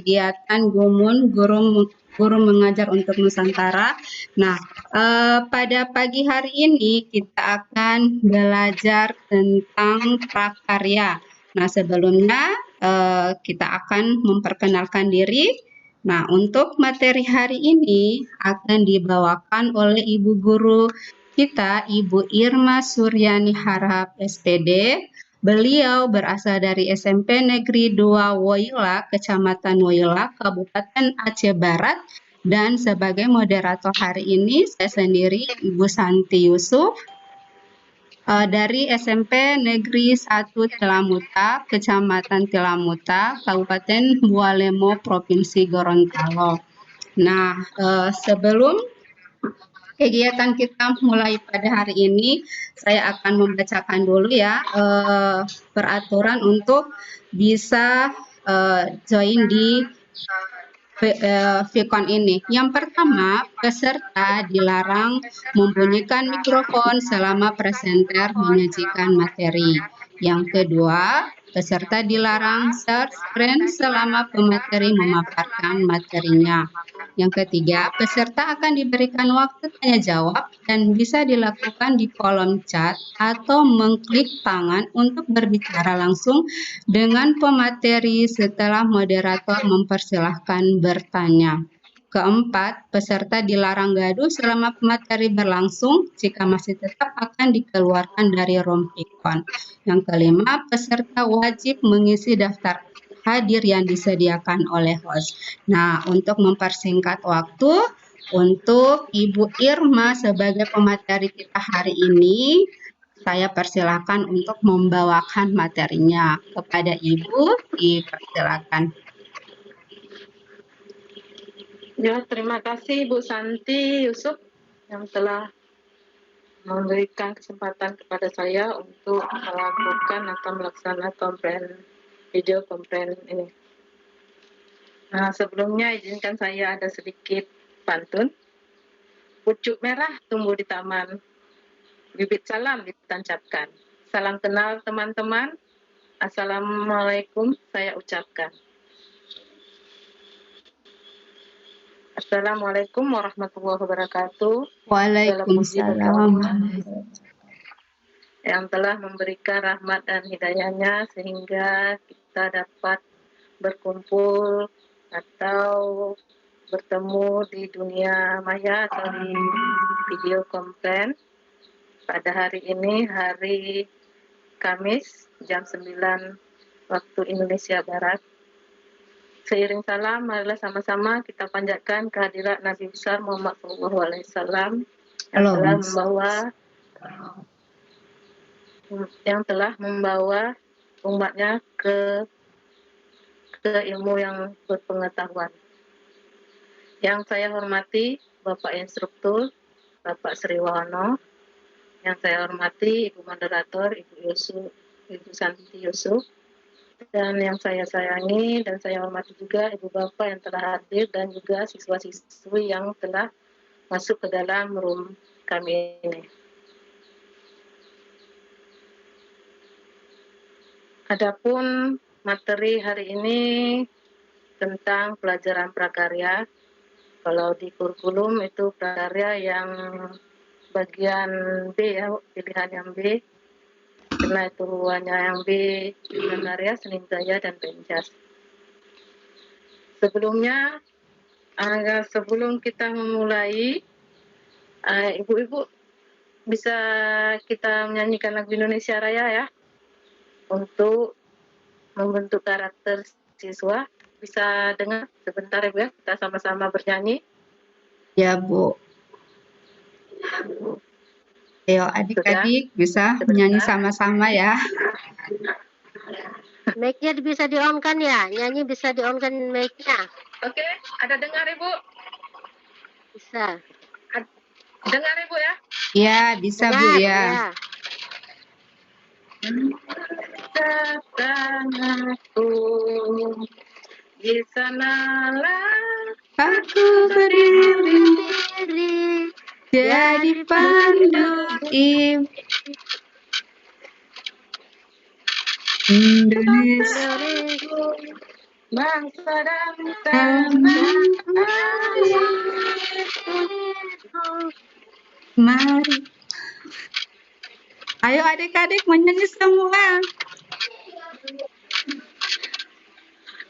kegiatan GUMUN, Guru Mengajar untuk Nusantara. Nah, pada pagi hari ini kita akan belajar tentang prakarya. Nah, sebelumnya kita akan memperkenalkan diri. Nah, untuk materi hari ini akan dibawakan oleh Ibu Guru kita, Ibu Irma Suryani Harahap, SPD. Beliau berasal dari SMP Negeri 2 Woyla, Kecamatan Woyla, Kabupaten Aceh Barat. Dan sebagai moderator hari ini, saya sendiri, Ibu Santi Yusuf, dari SMP Negeri 1 Tilamuta, Kecamatan Tilamuta, Kabupaten Bualemo, Provinsi Gorontalo. Nah, sebelum kegiatan kita mulai pada hari ini, saya akan membacakan dulu ya peraturan untuk bisa join di Vkon ini. Yang pertama, peserta dilarang membunyikan mikrofon selama presenter menyajikan materi. Yang kedua, peserta dilarang share screen selama pemateri memaparkan materinya. Yang ketiga, peserta akan diberikan waktu tanya jawab dan bisa dilakukan di kolom chat atau mengklik tangan untuk berbicara langsung dengan pemateri setelah moderator mempersilahkan bertanya. Keempat, peserta dilarang gaduh selama pemateri berlangsung, jika masih tetap akan dikeluarkan dari room Vkon. Yang kelima, peserta wajib mengisi daftar hadir yang disediakan oleh host. Nah, untuk mempersingkat waktu, untuk Ibu Irma sebagai pemateri kita hari ini, saya persilakan untuk membawakan materinya. Kepada Ibu, dipersilakan. Ya, terima kasih Bu Santi Yusuf yang telah memberikan kesempatan kepada saya untuk melakukan atau melaksanakan video konferensi ini. Nah, sebelumnya izinkan saya ada sedikit pantun. Pucuk merah tumbuh di taman, bibit salam ditancapkan. Salam kenal teman-teman, Assalamualaikum saya ucapkan. Assalamualaikum warahmatullahi wabarakatuh. Waalaikumsalam. Yang telah memberikan rahmat dan hidayahnya sehingga kita dapat berkumpul atau bertemu di dunia maya atau di video conference pada hari ini, hari Kamis jam 9 waktu Indonesia Barat. Seiring salam, marilah sama-sama kita panjatkan kehadirat Nabi besar Muhammad SAW yang telah membawa umatnya ke ilmu yang berpengetahuan. Yang saya hormati Bapak Instruktur, Bapak Sri Wahono, yang saya hormati Ibu Moderator, Ibu Santi Yusuf, dan yang saya sayangi dan saya hormati juga Ibu Bapak yang telah hadir dan juga siswa-siswi yang telah masuk ke dalam room kami ini. Adapun materi hari ini tentang pelajaran prakarya. Kalau di kurikulum itu prakarya yang bagian B ya, pilihan yang B. Karena itu hanya yang B, prakarya, seni budaya, dan penjas. Sebelumnya, sebelum kita memulai, ibu-ibu bisa kita menyanyikan lagu Indonesia Raya ya, untuk membentuk karakter siswa. Bisa dengar sebentar ya Bu ya, kita sama-sama bernyanyi. Ya Bu. Ayo adik-adik bisa menyanyi sama-sama ya. Mic-nya bisa di-on-kan ya? Nyanyi bisa di-on-kan mic-nya. Oke, ada dengar Ibu? Bisa. Dengar Ibu ya? Ya, bisa dengar, Bu ya. Datang aku, di sanalah aku berdiri, jadi pandu Indonesia bangsa dan tanah tanah airku. Mari, ayo adik-adik menyanyi semua.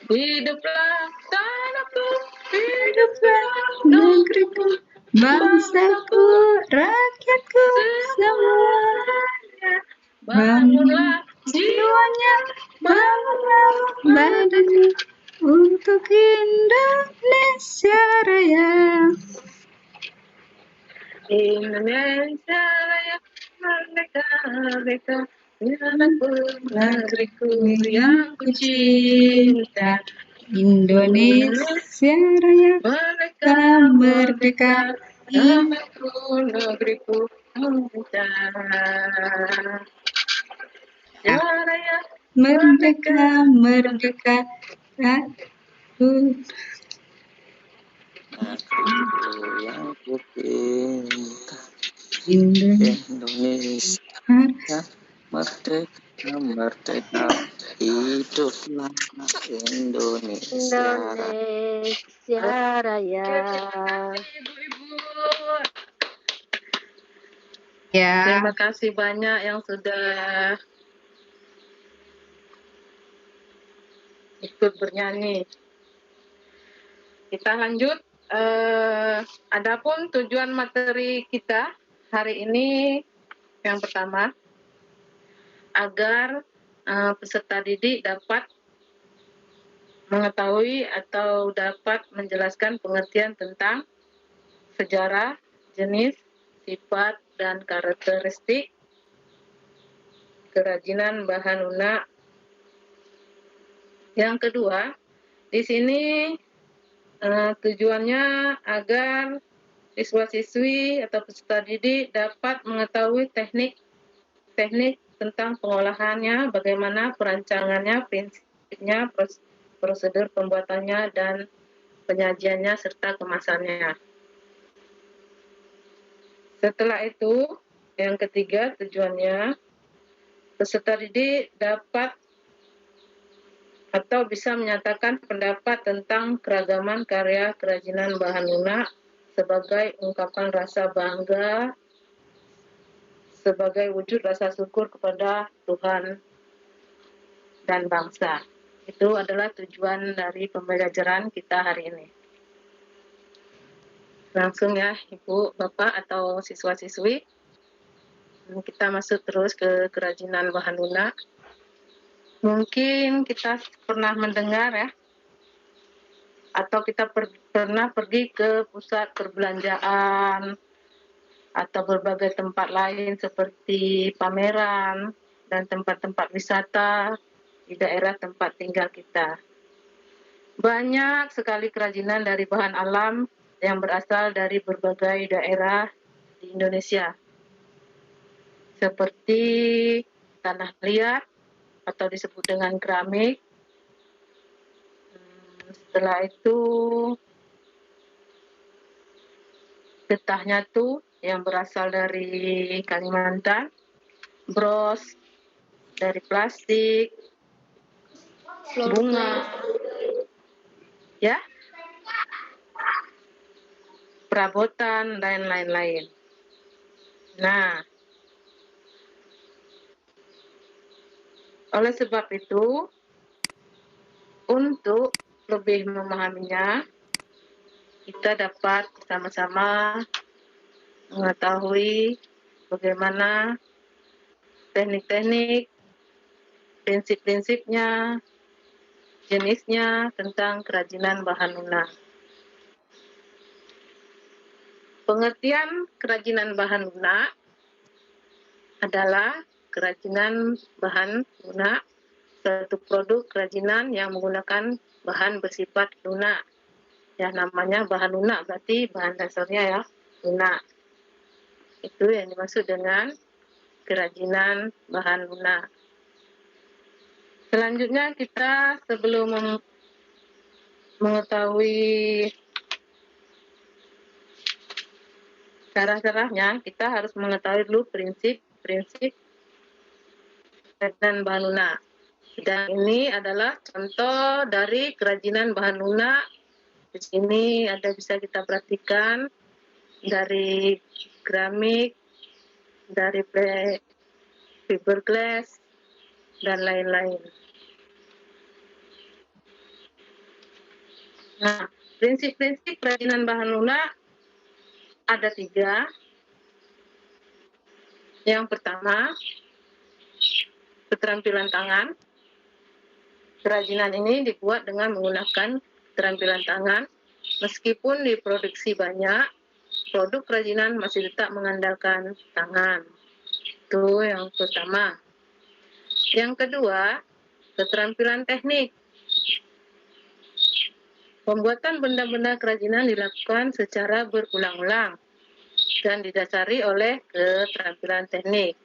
Hiduplah tanahku, Hiduplah hiduplah negeriku, bangsaku, rakyatku, semua. semuanya. Bangun Bangunlah jiwanya, jiwanya, bangunlah badannya untuk Indonesia Raya. Indonesia Raya, merdeka, merdeka, tanahku, negeriku yang ku cinta. Indonesia Raya, Merdeka, merdeka, merdeka, tanahku, negeriku, cinta. Ya Raya, merdeka, merdeka. merdeka, aku Aku yang ku cinta, Indonesia. Indonesia merdeka, merdeka, hiduplah Indonesia Raya. Indonesia Raya. Ibu-ibu. Ya, Terima kasih banyak yang sudah ikut bernyanyi. Kita lanjut. Adapun tujuan materi kita hari ini yang pertama, agar peserta didik dapat mengetahui atau dapat menjelaskan pengertian tentang sejarah, jenis, sifat, dan karakteristik kerajinan bahan lunak. Yang kedua, di sini tujuannya agar siswa-siswi atau peserta didik dapat mengetahui teknik tentang pengolahannya, bagaimana perancangannya, prinsipnya, prosedur pembuatannya, dan penyajiannya serta kemasannya. Setelah itu, yang ketiga tujuannya, peserta didik dapat atau bisa menyatakan pendapat tentang keragaman karya kerajinan bahan lunak sebagai ungkapan rasa bangga, sebagai wujud rasa syukur kepada Tuhan dan bangsa. Itu adalah tujuan dari pembelajaran kita hari ini. Langsung ya, Ibu, Bapak, atau siswa-siswi, kita masuk terus ke kerajinan bahan lunak. Mungkin kita pernah mendengar ya, atau kita pernah pergi ke pusat perbelanjaan atau berbagai tempat lain seperti pameran dan tempat-tempat wisata di daerah tempat tinggal kita. Banyak sekali kerajinan dari bahan alam yang berasal dari berbagai daerah di Indonesia, seperti tanah liat atau disebut dengan keramik. Setelah itu getahnya tuh yang berasal dari Kalimantan, bros dari plastik, bunga, ya, perabotan, dan lain-lain. Nah, oleh sebab itu, untuk lebih memahaminya, kita dapat sama-sama mengetahui bagaimana teknik-teknik, prinsip-prinsipnya, jenisnya tentang kerajinan bahan lunak. Pengertian kerajinan bahan lunak adalah kerajinan bahan lunak, suatu produk kerajinan yang menggunakan bahan bersifat lunak. Ya, namanya bahan lunak, berarti bahan dasarnya ya lunak. Itu yang dimaksud dengan kerajinan bahan lunak. Selanjutnya kita sebelum mengetahui cara-caranya, kita harus mengetahui dulu prinsip-prinsip kerajinan bahan lunak. Dan ini adalah contoh dari kerajinan bahan lunak. Di sini ada bisa kita perhatikan dari keramik, dari fiberglass, dan lain-lain. Nah, prinsip-prinsip kerajinan bahan lunak ada 3. Yang pertama, keterampilan tangan. Kerajinan ini dibuat dengan menggunakan keterampilan tangan. Meskipun diproduksi banyak, produk kerajinan masih tetap mengandalkan tangan. Itu yang pertama. Yang kedua, keterampilan teknik. Pembuatan benda-benda kerajinan dilakukan secara berulang-ulang dan didasari oleh keterampilan teknik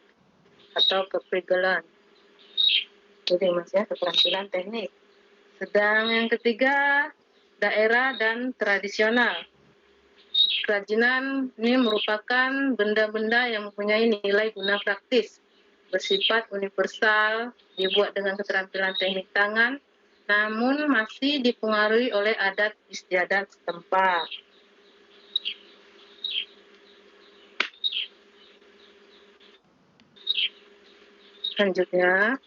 atau keprigelan. Jadi maksudnya keterampilan teknik. Sedang yang ketiga, daerah dan tradisional. Kerajinan ini merupakan benda-benda yang mempunyai nilai guna praktis, bersifat universal, dibuat dengan keterampilan teknik tangan, namun masih dipengaruhi oleh adat istiadat setempat. Selanjutnya,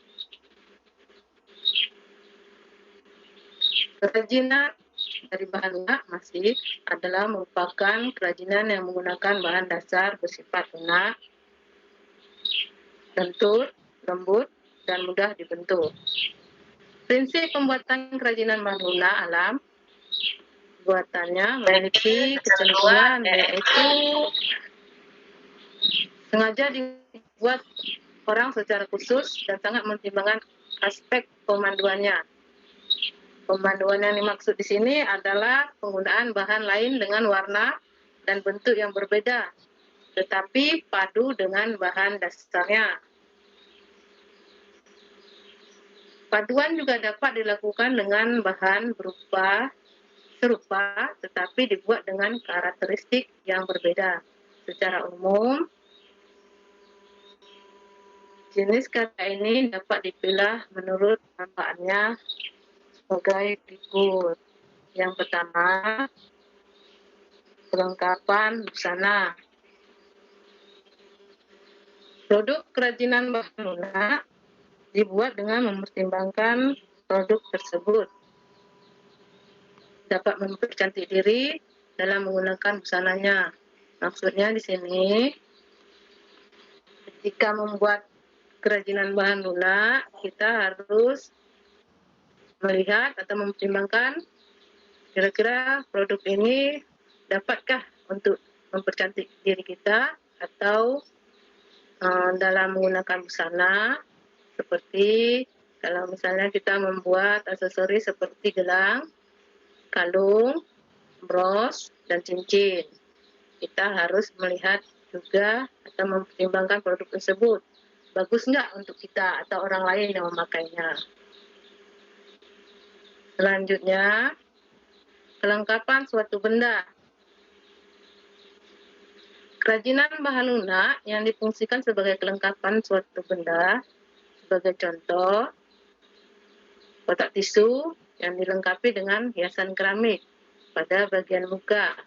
kerajinan dari bahan lunak masih adalah merupakan kerajinan yang menggunakan bahan dasar bersifat lunak, lentur, lembut, dan mudah dibentuk. Prinsip pembuatan kerajinan bahan lunak alam, buatannya memiliki kecenderungan yaitu sengaja dibuat orang secara khusus dan sangat mempertimbangkan aspek pemanduannya. Pemanduan yang dimaksud di sini adalah penggunaan bahan lain dengan warna dan bentuk yang berbeda, tetapi padu dengan bahan dasarnya. Paduan juga dapat dilakukan dengan bahan serupa, tetapi dibuat dengan karakteristik yang berbeda. Secara umum, jenis kata ini dapat dipilah menurut manfaatnya sebagai berikut. Yang pertama, kelengkapan busana. Produk kerajinan bahan lunak dibuat dengan mempertimbangkan produk tersebut. Dapat mempercantik diri dalam menggunakan busananya. Maksudnya di sini, ketika membuat kerajinan bahan lunak, kita harus melihat atau mempertimbangkan kira-kira produk ini dapatkah untuk mempercantik diri kita atau dalam menggunakan busana, seperti kalau misalnya kita membuat aksesoris seperti gelang, kalung, bros, dan cincin. Kita harus melihat juga atau mempertimbangkan produk tersebut. Bagus nggak untuk kita atau orang lain yang memakainya. Selanjutnya, kelengkapan suatu benda. Kerajinan bahan lunak yang difungsikan sebagai kelengkapan suatu benda, sebagai contoh, kotak tisu yang dilengkapi dengan hiasan keramik pada bagian muka.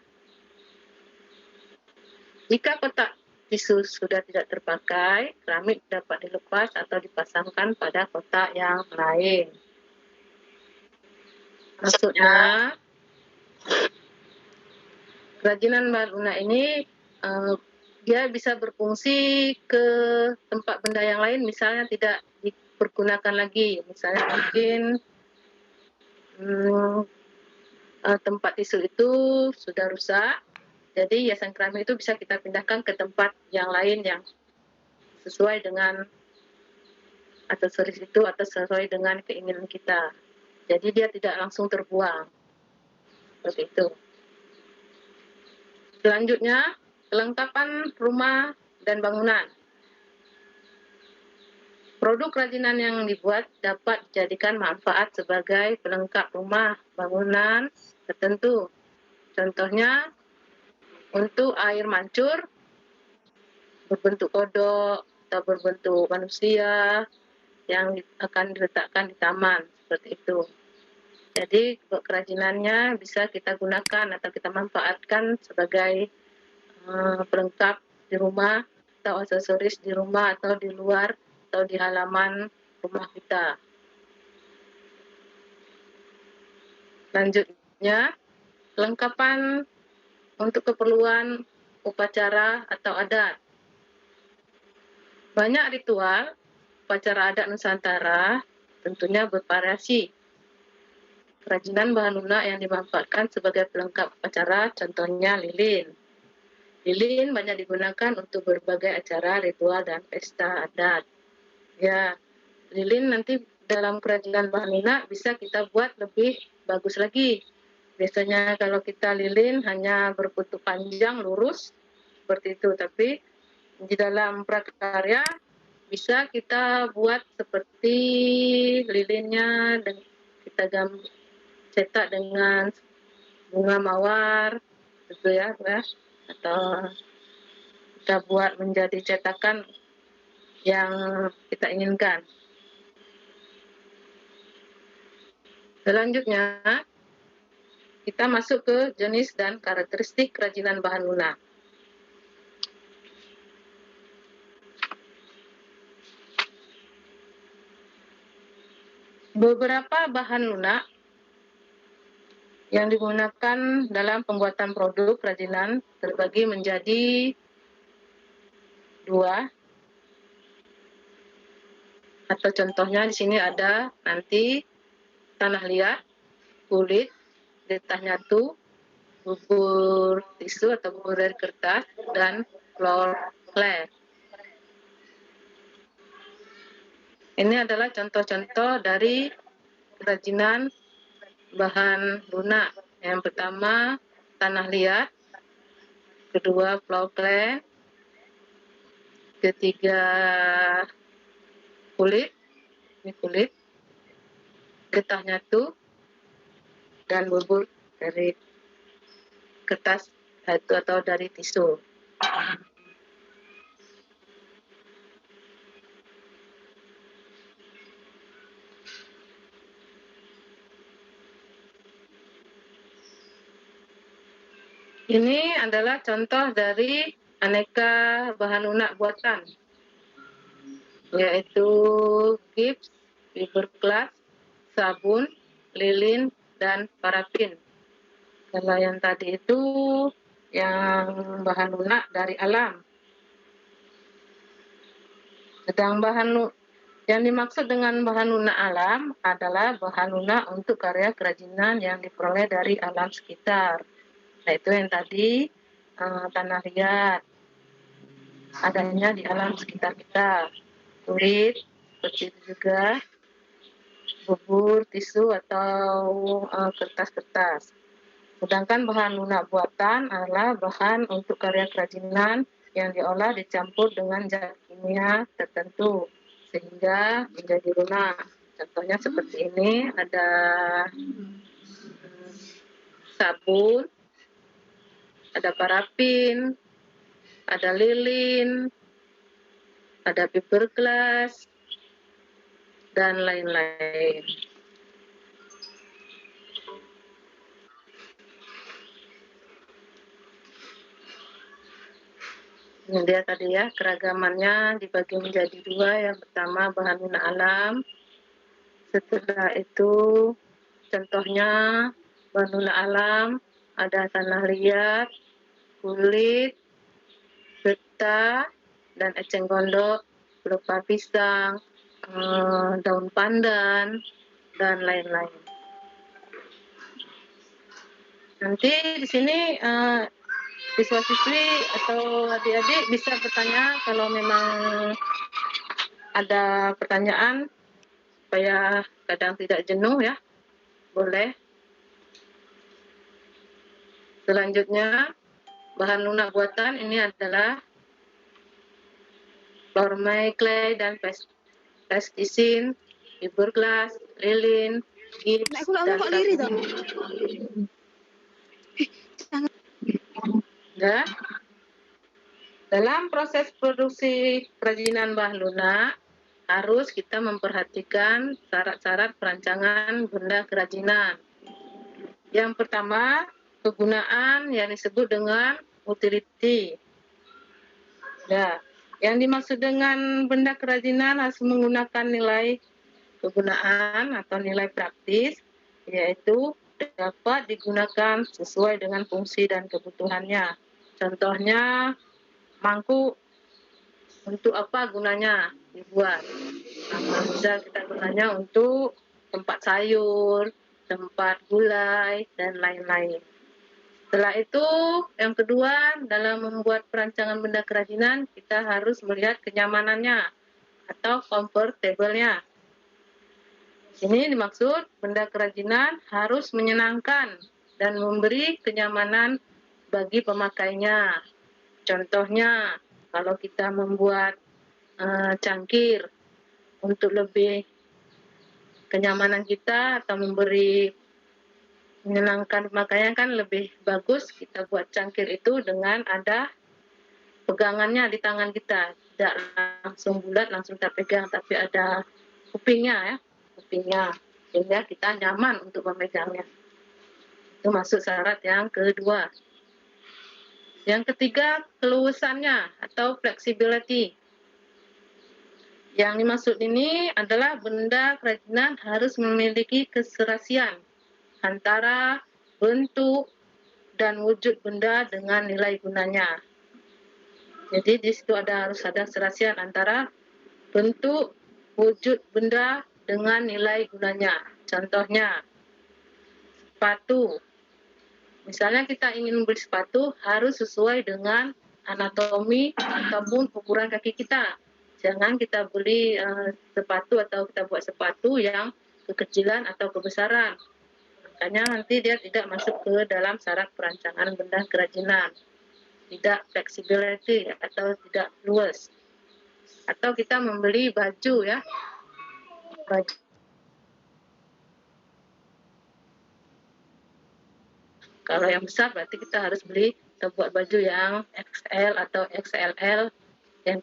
Jika kotak tisu sudah tidak terpakai, keramik dapat dilepas atau dipasangkan pada kotak yang lain. Maksudnya, kerajinan bahan lunak ini dia bisa berfungsi ke tempat benda yang lain, misalnya tidak dipergunakan lagi. Misalnya mungkin tempat tisu itu sudah rusak, jadi hiasan keramik itu bisa kita pindahkan ke tempat yang lain yang sesuai dengan aksesoris itu atau sesuai dengan keinginan kita. Jadi dia tidak langsung terbuang. Seperti itu. Selanjutnya, kelengkapan rumah dan bangunan. Produk kerajinan yang dibuat dapat dijadikan manfaat sebagai pelengkap rumah, bangunan tertentu. Contohnya, untuk air mancur, berbentuk kodok atau berbentuk manusia, yang akan diletakkan di taman, seperti itu. Jadi kerajinannya bisa kita gunakan atau kita manfaatkan sebagai pelengkap di rumah atau aksesoris di rumah atau di luar atau di halaman rumah kita. Selanjutnya, kelengkapan untuk keperluan upacara atau adat. Banyak ritual upacara adat Nusantara tentunya bervariasi. Kerajinan bahan lunak yang dimanfaatkan sebagai pelengkap upacara contohnya lilin. Lilin banyak digunakan untuk berbagai acara, ritual, dan pesta adat. Ya, lilin nanti dalam kerajinan bahan lunak bisa kita buat lebih bagus lagi. Biasanya kalau kita lilin hanya berbentuk panjang, lurus, seperti itu. Tapi di dalam prakarya bisa kita buat seperti lilinnya, dan kita cetak dengan bunga mawar, gitu ya, atau kita buat menjadi cetakan yang kita inginkan. Selanjutnya, kita masuk ke jenis dan karakteristik kerajinan bahan lunak. Beberapa bahan lunak yang digunakan dalam pembuatan produk kerajinan terbagi menjadi 2. Atau contohnya di sini ada nanti tanah liat, kulit, getah nyatu, bubur tisu atau bubur dari kertas, dan floor clay. Ini adalah contoh-contoh dari kerajinan bahan lunak. Yang pertama, tanah liat. Kedua, floor clay. Ketiga, kulit. Ini kulit. Getah nyatu. Dan bubur dari kertas atau dari tisu. Ini adalah contoh dari aneka bahan lunak buatan, yaitu gips, fiberglass, sabun, lilin, dan parafin. Kalau yang tadi itu yang bahan lunak dari alam. Sedang yang dimaksud dengan bahan lunak alam adalah bahan lunak untuk karya kerajinan yang diperoleh dari alam sekitar. Yaitu yang tadi tanah liat, adanya di alam sekitar kita. Kulit, seperti itu juga. Bubur, tisu, atau kertas-kertas. Sedangkan bahan lunak buatan adalah bahan untuk karya kerajinan yang diolah dicampur dengan zat kimia tertentu sehingga menjadi lunak. Contohnya seperti ini, ada sabun, ada parafin, ada lilin, ada fiberglass, dan lain-lain. Ini dia tadi ya, keragamannya dibagi menjadi 2. Yang pertama bahan lunak alam. Setelah itu contohnya bahan lunak alam ada tanah liat, kulit, getah, dan eceng gondok berupa pisang, daun pandan, dan lain-lain. Nanti di sini siswa-siswi atau adik-adik bisa bertanya kalau memang ada pertanyaan supaya kadang tidak jenuh ya, boleh. Selanjutnya, bahan lunak buatan ini adalah lormai clay dan plasticine, fiberglass, lilin, gips, dan ya. Dalam proses produksi kerajinan bahan lunak, harus kita memperhatikan syarat-syarat perancangan benda kerajinan. Yang pertama, kegunaan yang disebut dengan utility. Nah, yang dimaksud dengan benda kerajinan harus menggunakan nilai kegunaan atau nilai praktis, yaitu dapat digunakan sesuai dengan fungsi dan kebutuhannya. Contohnya, mangkuk, untuk apa gunanya dibuat? Bisa kita gunanya untuk tempat sayur, tempat gulai, dan lain-lain. Setelah itu, yang kedua, dalam membuat perancangan benda kerajinan, kita harus melihat kenyamanannya atau comfortable-nya. Ini dimaksud benda kerajinan harus menyenangkan dan memberi kenyamanan bagi pemakainya. Contohnya, kalau kita membuat cangkir untuk lebih kenyamanan kita atau memberi menyenangkan pemakaian, kan lebih bagus kita buat cangkir itu dengan ada pegangannya di tangan kita, tidak langsung bulat langsung kita pegang, tapi ada kupingnya, sehingga kita nyaman untuk memegangnya. Itu masuk syarat yang kedua. Yang ketiga, keluasannya atau flexibility. Yang dimaksud ini adalah benda kerajinan harus memiliki keserasian antara bentuk dan wujud benda dengan nilai gunanya. Jadi di situ harus ada serasian antara bentuk, wujud benda dengan nilai gunanya. Contohnya, sepatu. Misalnya kita ingin membeli sepatu harus sesuai dengan anatomi ataupun ukuran kaki kita. Jangan kita beli sepatu atau kita buat sepatu yang kekecilan atau kebesaran. Makanya nanti dia tidak masuk ke dalam syarat perancangan benda kerajinan. Tidak flexibility atau tidak luas. Atau kita membeli baju ya. Baju. Kalau yang besar berarti kita harus beli atau buat baju yang XL atau XLL yang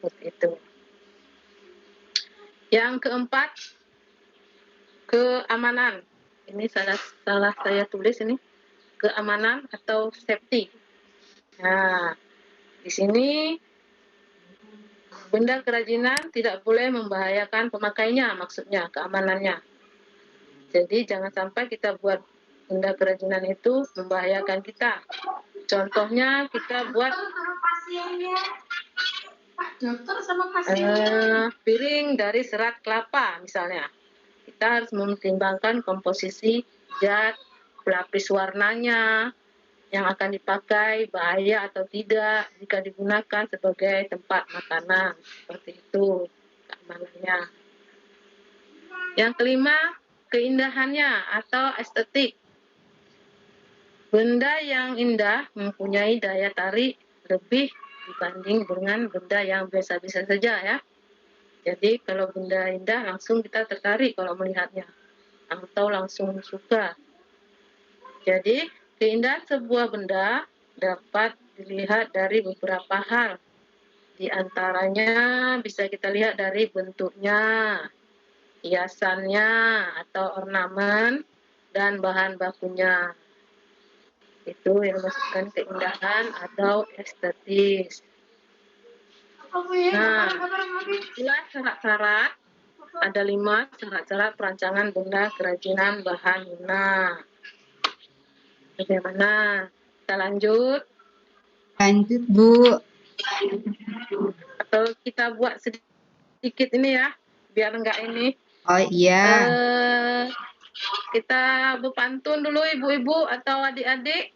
seperti itu. Yang keempat, keamanan. Ini salah saya tulis ini, keamanan atau safety. Nah, di sini benda kerajinan tidak boleh membahayakan pemakainya, maksudnya keamanannya. Jadi jangan sampai kita buat benda kerajinan itu membahayakan kita. Contohnya kita buat piring dari serat kelapa misalnya. Kita harus mempertimbangkan komposisi zat, pelapis warnanya yang akan dipakai, bahaya atau tidak jika digunakan sebagai tempat makanan. Seperti itu keamanannya. Yang kelima, keindahannya atau estetik. Benda yang indah mempunyai daya tarik lebih dibanding dengan benda yang biasa-biasa saja ya. Jadi kalau benda indah langsung kita tertarik kalau melihatnya atau langsung suka. Jadi keindahan sebuah benda dapat dilihat dari beberapa hal. Di antaranya bisa kita lihat dari bentuknya, hiasannya atau ornamen, dan bahan bakunya. Itu yang dimaksudkan keindahan atau estetis. Nah, itulah syarat-syarat. Ada 5 syarat-syarat perancangan benda kerajinan bahan guna. Bagaimana? Kita lanjut? Lanjut, Bu. Atau kita buat sedikit ini ya, biar enggak ini. Oh iya. Kita berpantun dulu ibu-ibu atau adik-adik.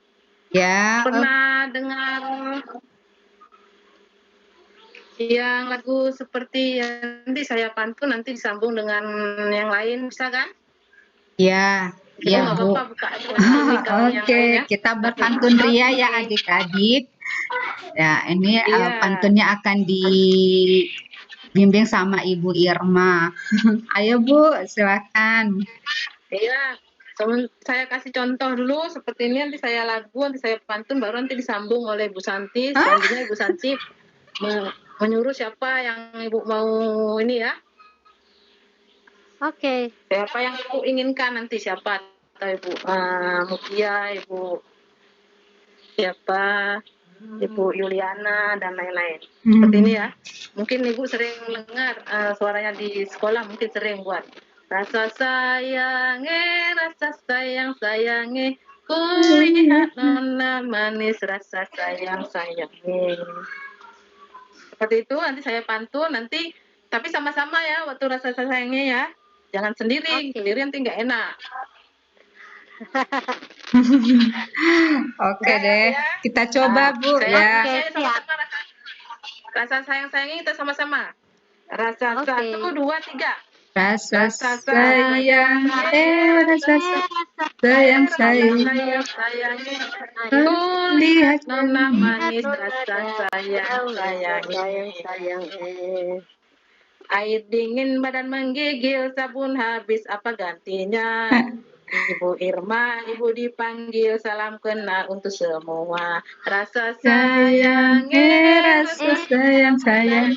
Ya. Pernah dengar yang lagu seperti nanti saya pantun nanti disambung dengan yang lain bisa kan? Ya. Ya, Bu. Oke, kita berpantun ria ya adik-adik. Ya, ini pantunnya akan dibimbing sama Ibu Irma. Ayo Bu, silakan. Iya, Saya kasih contoh dulu seperti ini, nanti saya lagu, nanti saya pantun, baru nanti disambung oleh Bu Santi. Selanjutnya Ibu Santi menyuruh siapa yang Ibu mau ini ya. Oke. Siapa yang Ibu inginkan nanti, siapa, atau Ibu Mutia, Ibu siapa, Ibu Yuliana dan lain-lain. Seperti ini ya. Mungkin Ibu sering dengar suaranya di sekolah, mungkin sering buat. Rasa sayang sayange, ku lihat nona manis, rasa sayang sayange. Seperti itu, nanti saya pantun, nanti tapi sama-sama ya waktu rasa sayangnya ya. Jangan sendiri, sendiri nanti nggak enak. Oke deh, kita coba Bu ya. Saya sama-sama rasa sayang-sayangnya kita sama-sama. Rasa 1, 2, 3. Rasa sayang, rasa sayang, lihat nona manis, rasa sayang. Air dingin badan menggigil, sabun habis apa gantinya? Ibu Irma, Ibu dipanggil, salam kenal untuk semua. Rasa sayang, rasa sayang.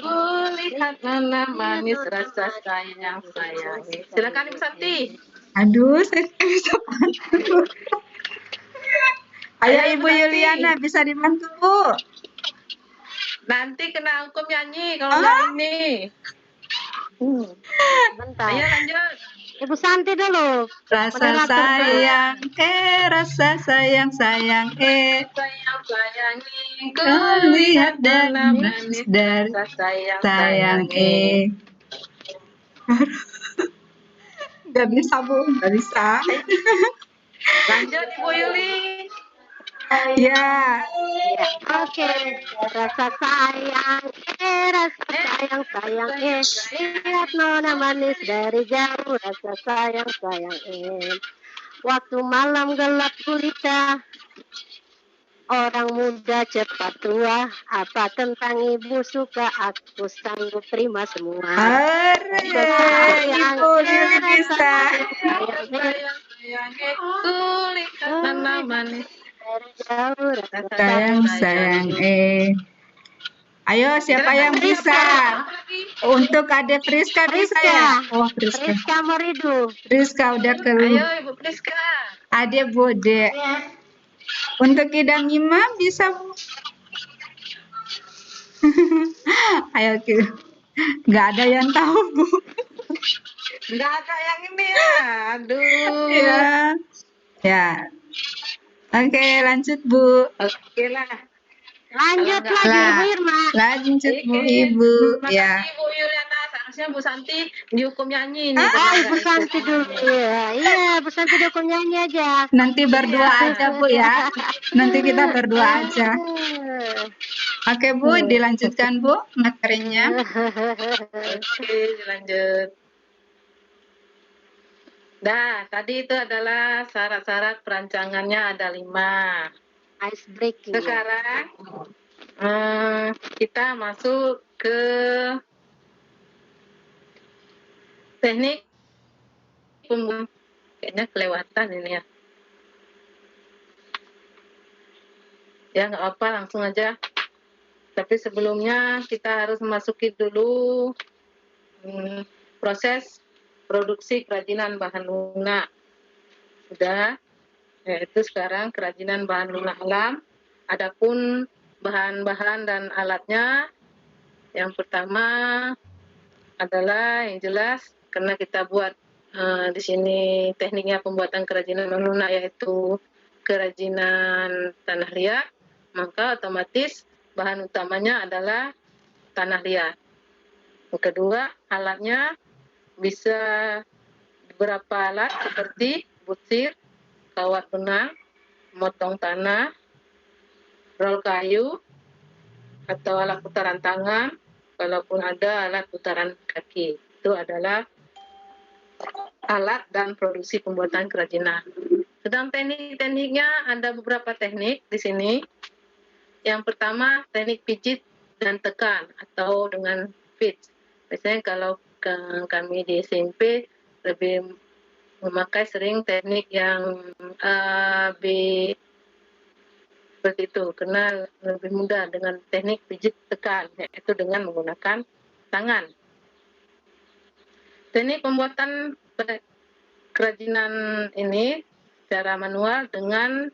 Ku lihat nona manis, rasa sayang. Silakan Ibu Santi. Aduh, saya bisa bantu. Ayo Ibu Yuliana, bisa dibantu Bu. Nanti kena hukum nyanyi kalau nggak ini. Bentar. Ayo lanjut. Ibu Santi dulu. Rasa sayang, rasa sayang. Sayang, Ku lihat dan manis dari sayang. Gak bisa Bu, gak bisa. Lanjut Ibu Yuli. Ya. Oke. Rasa sayang, lihat nona manis dari jauh, rasa sayang. Waktu malam gelap gulita, orang muda cepat tua, apa tentang ibu suka, aku sanggup terima semua. Ibu Lili bisa. Sayang. Ayo siapa yang bisa? Untuk Adik Priska bisa ya? Oh Priska Meridu. Priska udah keluar. Ayo Ibu Priska. Adik Bude. Untuk Ida Mima bisa Bu? Ayo nggak ada yang tahu Bu. Nggak ada yang ini ya. Aduh. Ya. Oke, lanjut Bu. Oke lah. Lanjut lagi Ibu Irma. Lanjut Bu Ibu. Ya. Ibu Yuliana, seharusnya Bu Santi dihukum nyanyi nih. Bu Santi dulu. Iya, Bu Santi dihukum nyanyi aja. Nanti berdua aja Bu ya. Nanti kita berdua aja. Oke Bu, dilanjutkan Bu materinya. Oke, dilanjut. Nah, tadi itu adalah syarat-syarat perancangannya ada 5. Ice breaking. Sekarang kita masuk ke teknik pembuatan. Kayaknya kelewatan ini ya. Ya nggak apa-apa, langsung aja. Tapi sebelumnya kita harus memasuki dulu proses produksi kerajinan bahan lunak. Sudah, yaitu sekarang kerajinan bahan lunak alam. Adapun bahan-bahan dan alatnya, yang pertama adalah yang jelas karena kita buat di sini tekniknya pembuatan kerajinan bahan lunak yaitu kerajinan tanah liat, maka otomatis bahan utamanya adalah tanah liat. Yang kedua, alatnya bisa beberapa alat seperti butir, kawat benang, motong tanah, rol kayu, atau alat putaran tangan, walaupun ada alat putaran kaki. Itu adalah alat dan produksi pembuatan kerajinan. Sedang teknik-tekniknya ada beberapa teknik di sini. Yang pertama, teknik pijit dan tekan atau dengan pitch. Biasanya kalau kami di SMP lebih memakai sering teknik yang A, B, seperti itu, karena lebih mudah dengan teknik pijit tekan, yaitu dengan menggunakan tangan. Teknik pembuatan kerajinan ini secara manual dengan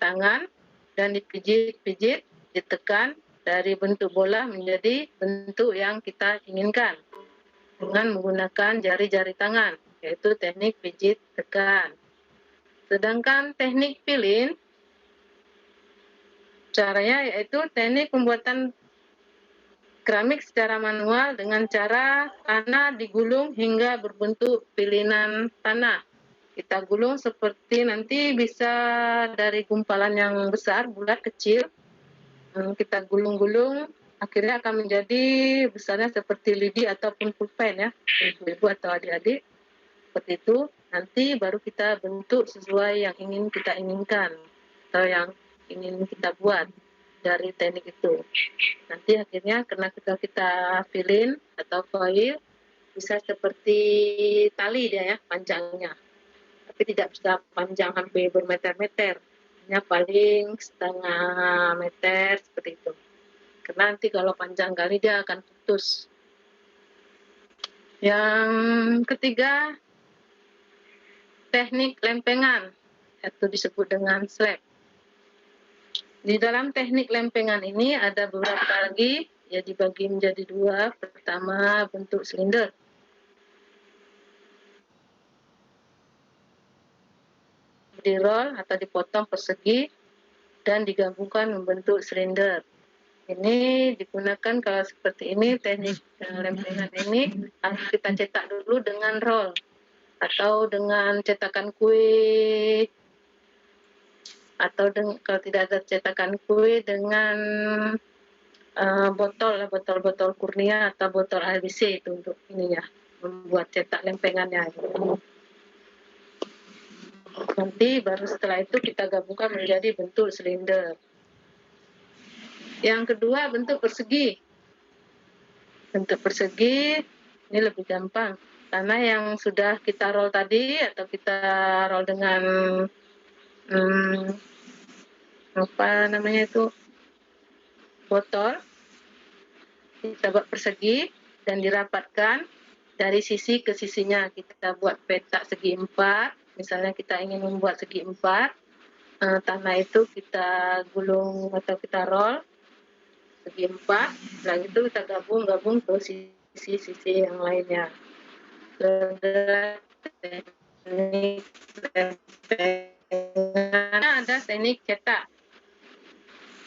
tangan dan dipijit-pijit, ditekan dari bentuk bola menjadi bentuk yang kita inginkan dengan menggunakan jari-jari tangan, yaitu teknik pijit tekan. Sedangkan teknik pilin, caranya yaitu teknik pembuatan keramik secara manual dengan cara tanah digulung hingga berbentuk pilinan tanah. Kita gulung seperti nanti bisa dari gumpalan yang besar, bulat, kecil. Kita gulung-gulung, akhirnya akan menjadi besarnya seperti lidi ataupun pulpen ya, ibu-ibu atau adik-adik. Seperti itu, nanti baru kita bentuk sesuai yang ingin kita inginkan atau yang ingin kita buat dari teknik itu. Nanti akhirnya karena kita filin atau foil, bisa seperti tali dia ya, panjangnya. Tapi tidak bisa panjang hampir bermeter-meter. Hanya paling setengah meter seperti itu. Karena nanti kalau panjang kali dia akan putus. Yang ketiga, teknik lempengan, yaitu disebut dengan slab. Di dalam teknik lempengan ini ada beberapa lagi, ya dibagi menjadi dua. Pertama, bentuk silinder. Di-roll atau dipotong persegi dan digabungkan membentuk silinder. Ini digunakan kalau seperti ini, teknik lempengan ini harus kita cetak dulu dengan roll atau dengan cetakan kue, atau kalau tidak ada cetakan kue dengan botol kurnia atau botol ABC itu untuk ini ya, membuat cetak lempengannya. Nanti baru setelah itu kita gabungkan menjadi bentuk silinder. Yang kedua, bentuk persegi. Bentuk persegi ini lebih gampang karena yang sudah kita roll tadi atau kita roll dengan botol, kita buat persegi dan dirapatkan dari sisi ke sisinya. Kita buat petak segi 4, misalnya kita ingin membuat segi 4, tanah itu kita gulung atau kita roll segi 4, setelah itu kita gabung ke sisi-sisi yang lainnya. Teknik ada teknik cetak.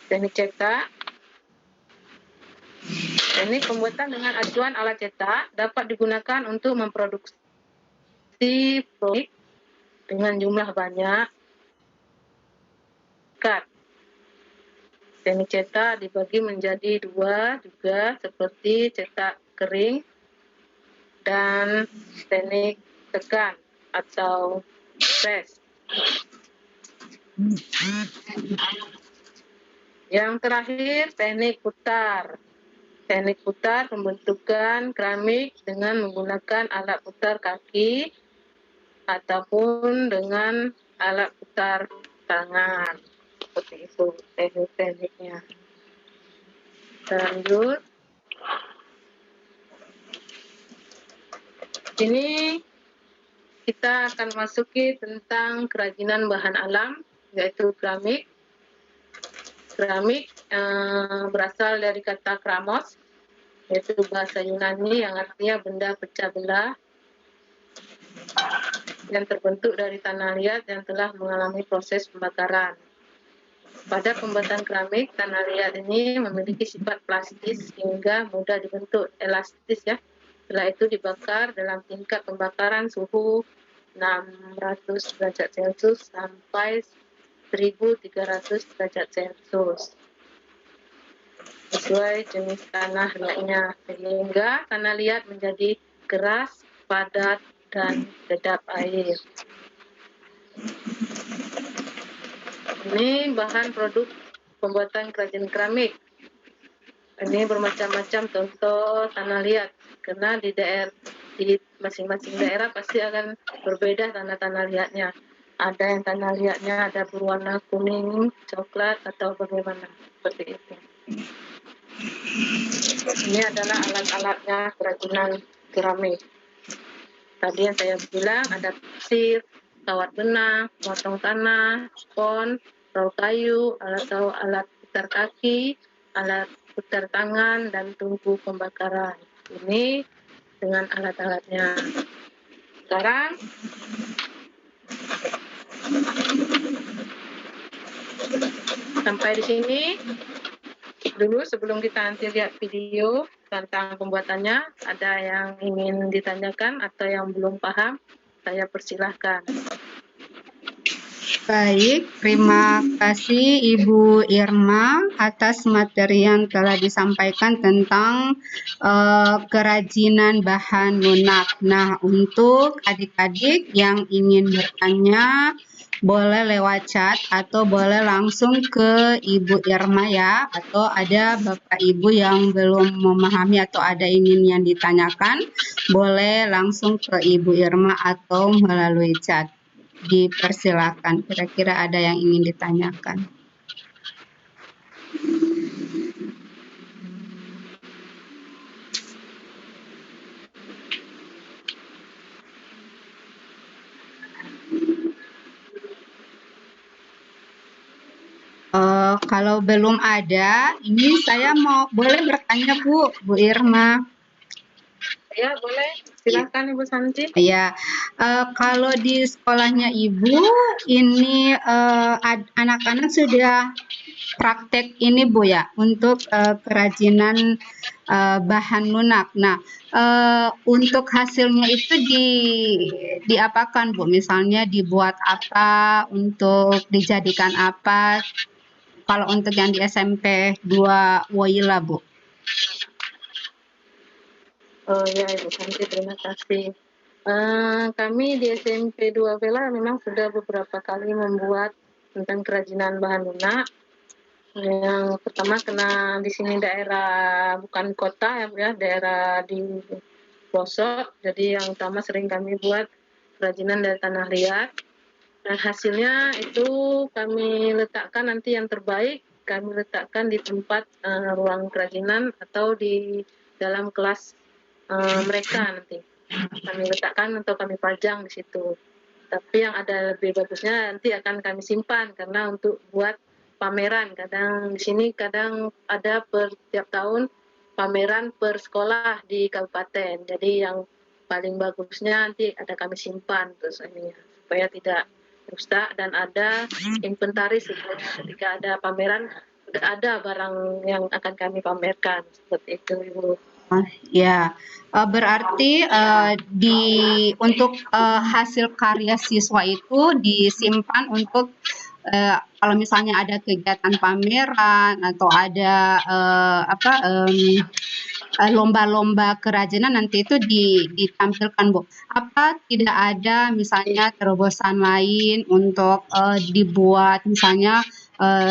Teknik cetak, teknik pembuatan dengan acuan alat cetak dapat digunakan untuk memproduksi produk dengan jumlah banyak. Teknik cetak dibagi menjadi dua juga, seperti cetak kering dan teknik tekan atau press. Yang terakhir, teknik putar. Teknik putar pembentukan keramik dengan menggunakan alat putar kaki ataupun dengan alat putar tangan. Seperti itu teknik-tekniknya. Lanjut. Ini kita akan masuki tentang kerajinan bahan alam, yaitu keramik. Keramik berasal dari kata kramos, yaitu bahasa Yunani yang artinya benda pecah belah, yang terbentuk dari tanah liat yang telah mengalami proses pembakaran. Pada pembuatan keramik, tanah liat ini memiliki sifat plastis hingga mudah dibentuk, elastis ya. Setelah itu dibakar dalam tingkat pembakaran suhu 600 derajat Celcius sampai 1300 derajat Celcius. Sesuai jenis tanah liatnya, sehingga tanah liat menjadi keras, padat, dan kedap air. Ini bahan produk pembuatan kerajinan keramik. Ini bermacam-macam contoh tanah liat, karena di daerah di masing-masing daerah pasti akan berbeda tanah-tanah liatnya. Ada yang tanah liatnya ada berwarna kuning, coklat, atau bagaimana, seperti itu. Ini adalah alat-alatnya kerajinan keramik. Tadi yang saya bilang ada pasir, kawat benang, potong tanah, spon, perahu kayu, alat putar kaki, alat putar tangan, dan tungku pembakaran. Ini dengan alat-alatnya. Sekarang sampai di sini dulu sebelum kita nanti lihat video tentang pembuatannya. Ada yang ingin ditanyakan atau yang belum paham, saya persilahkan. Baik, terima kasih Ibu Irma atas materi yang telah disampaikan tentang kerajinan bahan lunak. Nah, untuk adik-adik yang ingin bertanya, boleh lewat chat atau boleh langsung ke Ibu Irma ya, atau ada Bapak Ibu yang belum memahami atau ada ingin yang ditanyakan, boleh langsung ke Ibu Irma atau melalui chat. Dipersilakan, kira-kira ada yang ingin ditanyakan. Kalau belum ada, ini saya boleh bertanya Bu Irma. Ya, boleh. Silakan Ibu Santi. Ya, kalau di sekolahnya Ibu, ini anak-anak sudah praktek ini Bu ya, untuk kerajinan bahan lunak. Nah, untuk hasilnya itu diapakan Bu? Misalnya dibuat apa, untuk dijadikan apa? Kalau untuk yang di SMP 2 Woyila, Bu. Oh ya, Ibu Santi, terima kasih. Kami di SMP 2 Vela memang sudah beberapa kali membuat tentang kerajinan bahan lunak. Yang pertama karena di sini daerah bukan kota ya, daerah di pelosok. Jadi yang utama sering kami buat kerajinan dari tanah liat. Dan hasilnya itu kami letakkan nanti yang terbaik, kami letakkan di tempat ruang kerajinan atau di dalam kelas mereka nanti. Kami letakkan atau kami pajang di situ. Tapi yang ada lebih bagusnya nanti akan kami simpan karena untuk buat pameran. Kadang di sini kadang ada per tiap tahun pameran per sekolah di kabupaten. Jadi yang paling bagusnya nanti ada kami simpan terus ini supaya tidak rusak dan ada inventaris ketika ada pameran sudah ada barang yang akan kami pamerkan seperti itu Ibu. Ya, berarti untuk hasil karya siswa itu disimpan untuk kalau misalnya ada kegiatan pameran atau ada lomba-lomba kerajinan nanti itu ditampilkan Bu. Apa tidak ada misalnya terobosan lain untuk dibuat misalnya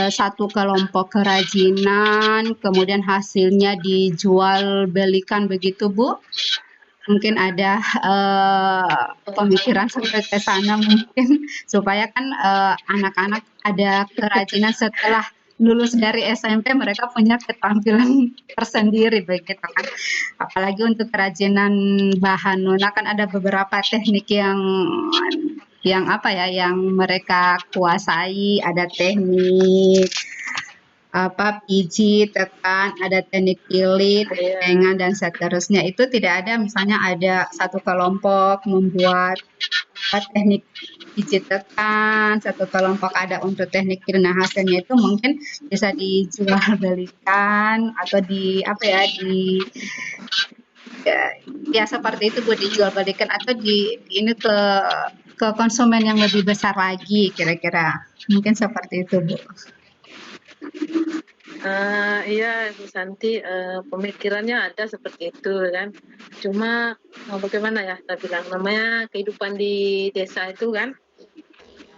satu kelompok kerajinan kemudian hasilnya dijual belikan begitu Bu? Mungkin ada pemikiran sampai ke sana mungkin supaya kan anak-anak ada kerajinan setelah lulus dari SMP mereka punya keterampilan tersendiri begitu kan. Apalagi untuk kerajinan bahan lunak kan ada beberapa teknik yang apa ya yang mereka kuasai, ada teknik pijit, tekan, ada teknik ilit, pengan dan seterusnya. Itu tidak ada misalnya ada satu kelompok membuat teknik pijit tekan, satu kelompok ada untuk teknik ilit. Nah, hasilnya itu mungkin bisa dijual belikan atau ya seperti itu Bu dijual belikan atau ini ke konsumen yang lebih besar lagi kira-kira. Mungkin seperti itu Bu. Iya Ibu Santi, pemikirannya ada seperti itu kan. Cuma bagaimana ya kita bilang namanya kehidupan di desa itu kan.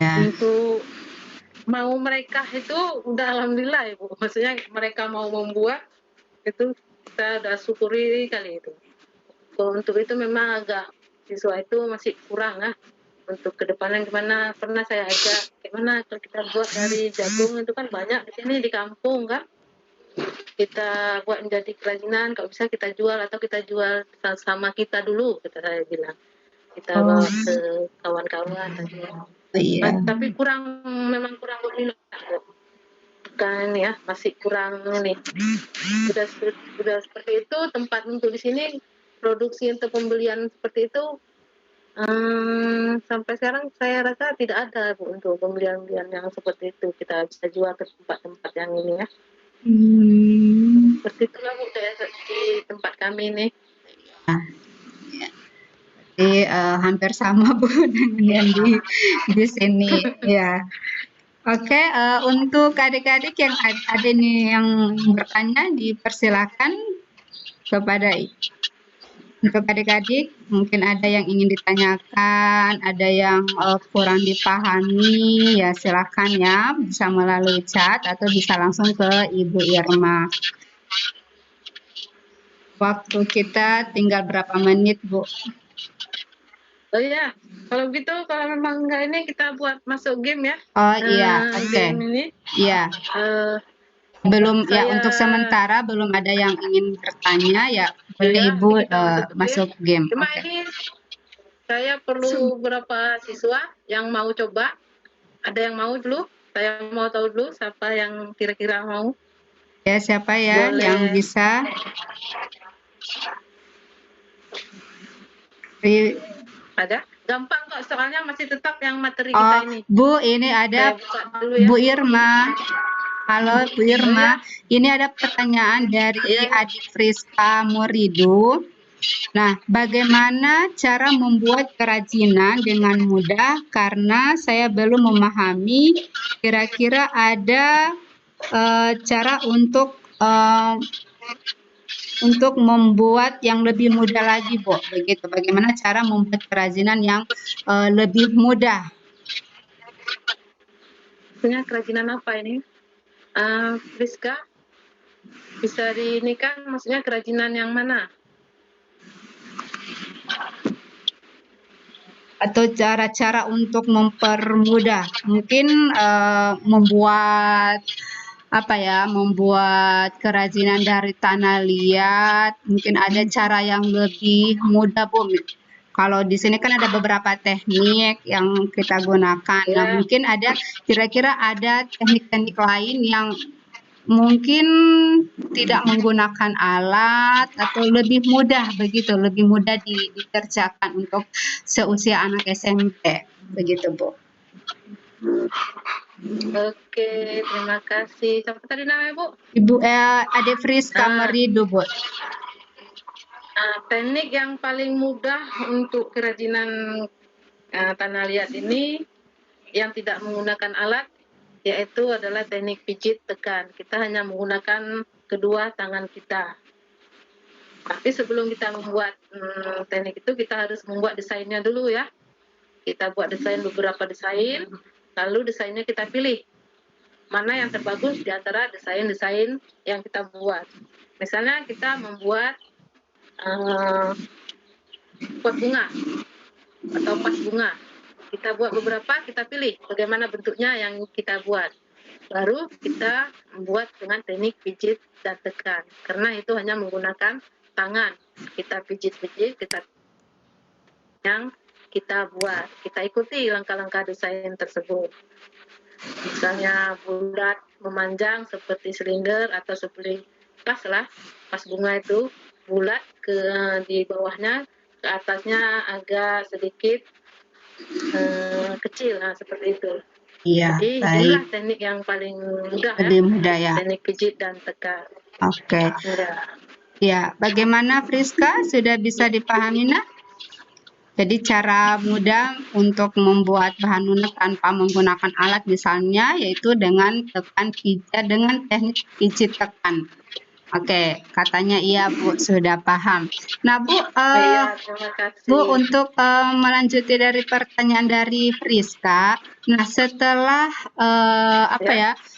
Ya. Untuk mau mereka itu udah alhamdulillah Ibu. Maksudnya mereka mau membuat itu kita udah syukuri kali itu. Kalau untuk itu memang agak siswa itu masih kurang lah. Untuk kedepannya gimana, pernah saya ajak gimana kalau kita buat dari jagung itu kan banyak di sini di kampung kan, kita buat menjadi kerajinan, kalau bisa kita jual atau kita jual sama kita dulu, kata saya bilang, kita Oh, bawa ke kawan-kawan tadi. iya. Tapi memang kurang berminat kan ya, masih kurang ini. Sudah seperti itu, tempat untuk di sini produksi untuk pembelian seperti itu sampai sekarang saya rasa tidak ada Bu untuk pembelian-pembelian yang seperti itu, kita bisa jual ke tempat-tempat yang ini ya. Seperti itulah Bu di tempat kami ini. Jadi hampir sama Bu dengan yang di sini ya. Oke, untuk adik-adik yang ada nih yang bertanya, dipersilakan kepada untuk adik-adik, mungkin ada yang ingin ditanyakan, ada yang kurang dipahami, ya silakan ya, bisa melalui chat atau bisa langsung ke Ibu Irma. Waktu kita tinggal berapa menit, Bu? Oh iya, kalau gitu kalau memang enggak ini kita buat masuk game ya. Oh iya, oke. Game ini. Iya. Belum ya, untuk sementara belum ada yang ingin bertanya ya, boleh Iya, Ibu kita masuk game. Cuma Oke. ini saya perlu beberapa siswa yang mau coba. Ada yang mau dulu? Saya mau tahu dulu siapa yang kira-kira mau. Ya, siapa ya Boleh. yang bisa? Ada? Gampang kok, soalnya masih tetap yang materi kita ini. Bu, ini ada Saya buka dulu ya. Bu Irma. Halo Bu Irma, ini ada pertanyaan dari adik Friska Muridu. Nah, bagaimana cara membuat kerajinan dengan mudah? Karena saya belum memahami, kira-kira ada cara untuk membuat yang lebih mudah lagi, Bu. Begitu. Bagaimana cara membuat kerajinan yang lebih mudah? Maksudnya kerajinan apa ini? Friska, bisa ini kan, maksudnya kerajinan yang mana? Atau cara-cara untuk mempermudah, mungkin membuat membuat kerajinan dari tanah liat, mungkin ada cara yang lebih mudah, Bu. Kalau di sini kan ada beberapa teknik yang kita gunakan. Nah, mungkin ada kira-kira ada teknik-teknik lain yang mungkin tidak menggunakan alat atau lebih mudah begitu, lebih mudah dikerjakan untuk seusia anak SMP, begitu Bu. Oke, terima kasih. Siapa tadi namanya Bu? Ibu Ade Friska Muridu, Bu. Teknik yang paling mudah untuk kerajinan tanah liat ini yang tidak menggunakan alat, yaitu adalah teknik pijit tekan. Kita hanya menggunakan kedua tangan kita. Tapi sebelum kita membuat teknik itu, kita harus membuat desainnya dulu ya. Kita buat beberapa desain, lalu desainnya kita pilih. Mana yang terbagus di antara desain-desain yang kita buat. Misalnya kita membuat pot bunga atau pas bunga. Kita buat beberapa, kita pilih bagaimana bentuknya yang kita buat. Baru kita membuat dengan teknik pijit dan tekan. Karena itu hanya menggunakan tangan. Kita pijit-pijit, yang kita buat. Kita ikuti langkah-langkah desain tersebut. Misalnya bulat memanjang seperti silinder atau seperti pas bunga itu bulat di bawahnya, ke atasnya agak sedikit kecil, seperti itu. Iya, jadi inilah teknik yang paling mudah, lebih mudah ya. Teknik pijit dan tekan. Oke. Ya, bagaimana Friska, sudah bisa dipahami nak? Jadi cara mudah untuk membuat bahan lunak tanpa menggunakan alat misalnya yaitu dengan dengan teknik pijit tekan. Oke, katanya iya Bu, sudah paham. Nah Bu, Bu untuk melanjuti dari pertanyaan dari Friska, nah setelah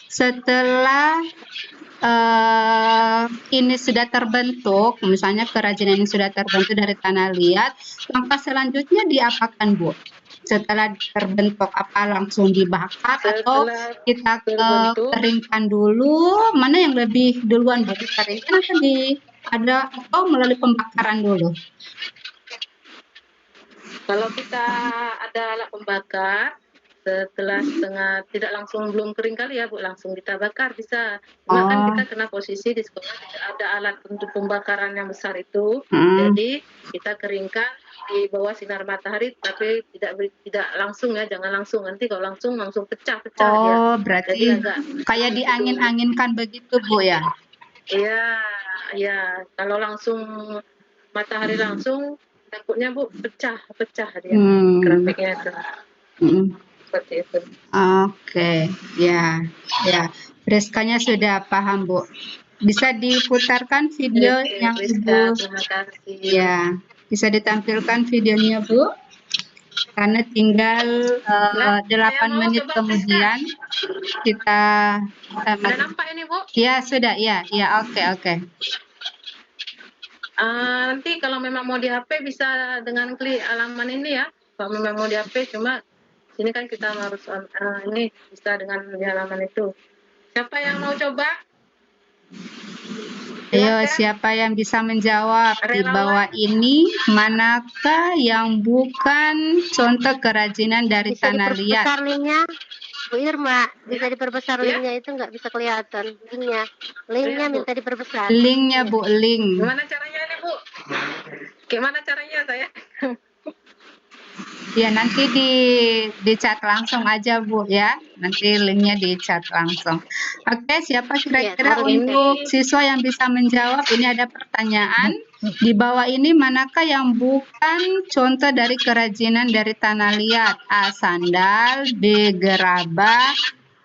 setelah ini sudah terbentuk, misalnya kerajinan ini sudah terbentuk dari tanah liat, langkah selanjutnya diapakan, Bu? Setelah terbentuk, apa langsung dibakar atau Setelah kita terbentuk, keringkan dulu? Mana yang lebih duluan, Bu? Dikeringkan atau melalui pembakaran dulu? kalau kita ada alat pembakar, setelah tidak langsung belum kering kali ya Bu, langsung kita bakar bisa. Cuma kan kita kena posisi di sekolah tidak ada alat untuk pembakaran yang besar itu, jadi kita keringkan di bawah sinar matahari, tapi tidak langsung ya, jangan langsung, nanti kalau langsung pecah-pecah dia. Berarti Jadi agak kayak diangin-anginkan begitu, Bu ya? Iya, kalau langsung matahari langsung takutnya Bu pecah dia keramiknya itu. Seperti itu. Oke, ya. Friskanya sudah paham, Bu. Bisa diputarkan video yang Ibu. Terima kasih. Ya, bisa ditampilkan videonya, Bu. Karena tinggal 8 menit kemudian kita Sudah nampak ini, Bu? Ya, sudah. Ya, oke. Nanti kalau memang mau di HP bisa dengan klik halaman ini ya. Kalau memang mau di HP, cuma sini kan kita harus ini bisa dengan di halaman itu. Siapa yang mau coba? Ayo, siapa yang bisa menjawab di bawah ini? Manakah yang bukan contoh kerajinan dari tanah liat? Bisa diperbesar linknya, Bu Irma. Bisa diperbesar linknya, itu nggak bisa kelihatan linknya minta diperbesar. Linknya, Bu, link. Gimana caranya ini, Bu? Gimana caranya saya? Ya, nanti di chat langsung aja, Bu, ya. Nanti linknya di chat langsung. Oke, siapa kira-kira untuk siswa yang bisa menjawab? Ini ada pertanyaan. Di bawah ini manakah yang bukan contoh dari kerajinan dari tanah liat? A. Sandal, B. gerabah,